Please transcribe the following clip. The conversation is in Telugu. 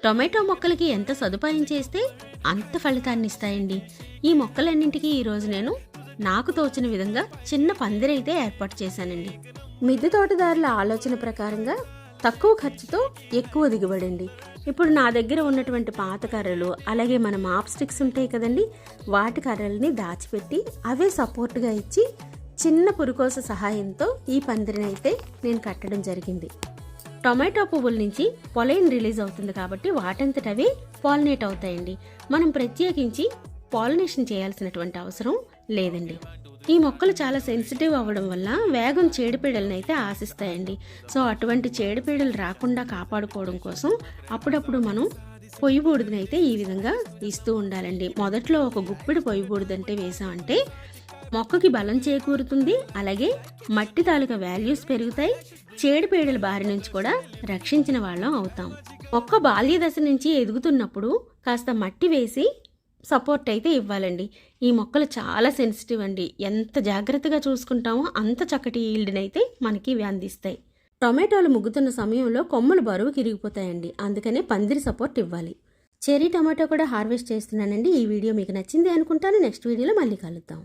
టొమాటో మొక్కలకి ఎంత సదుపాయం చేస్తే అంత ఫలితాన్ని ఇస్తాయండి. ఈ మొక్కలన్నింటికీ ఈరోజు నేను నాకు తోచిన విధంగా చిన్న పందిరైతే ఏర్పాటు చేశానండి. మిద్దె తోటదారుల ఆలోచన ప్రకారంగా తక్కువ ఖర్చుతో ఎక్కువ దిగుబడండి. ఇప్పుడు నా దగ్గర ఉన్నటువంటి పాత కర్రలు, అలాగే మన మాప్ స్టిక్స్ ఉంటాయి కదండి, వాటి కర్రల్ని దాచిపెట్టి అవే సపోర్ట్గా ఇచ్చి చిన్న పురుకోస సహాయంతో ఈ పందిరినైతే నేను కట్టడం జరిగింది. టొమాటో పువ్వుల నుంచి పొలైన్ రిలీజ్ అవుతుంది కాబట్టి వాటంతటవే పాలినేట్ అవుతాయండి. మనం ప్రత్యేకించి పాలినేషన్ చేయాల్సినటువంటి అవసరం లేదండి. ఈ మొక్కలు చాలా సెన్సిటివ్ అవ్వడం వల్ల వేగం చీడపీడలను అయితే ఆశిస్తాయండి. సో అటువంటి చీడపీడలు రాకుండా కాపాడుకోవడం కోసం అప్పుడప్పుడు మనం పొయ్యి బూడిదనైతే ఈ విధంగా ఇస్తూ ఉండాలండి. మొదట్లో ఒక గుప్పిడి పొయ్యి బూడిదంటే వేసామంటే మొక్కకి బలం చేకూరుతుంది, అలాగే మట్టి తాలూకా వాల్యూస్ పెరుగుతాయి, చీడపీడల బారి నుంచి కూడా రక్షించిన వాళ్ళం అవుతాం. మొక్క బాల్య దశ నుంచి ఎదుగుతున్నప్పుడు కాస్త మట్టి వేసి సపోర్ట్ అయితే ఇవ్వాలండి. ఈ మొక్కలు చాలా సెన్సిటివ్ అండి. ఎంత జాగ్రత్తగా చూసుకుంటామో అంత చక్కటి ఈల్డ్ని అయితే మనకి ఇవి అందిస్తాయి. టొమాటోలు ముగ్గుతున్న సమయంలో కొమ్మలు బరువు కిరిగిపోతాయండి, అందుకనే పందిరి సపోర్ట్ ఇవ్వాలి. చెర్రీ టొమాటో కూడా హార్వెస్ట్ చేస్తున్నానండి. ఈ వీడియో మీకు నచ్చింది అనుకుంటాను. నెక్స్ట్ వీడియోలో మళ్ళీ కలుద్దాం.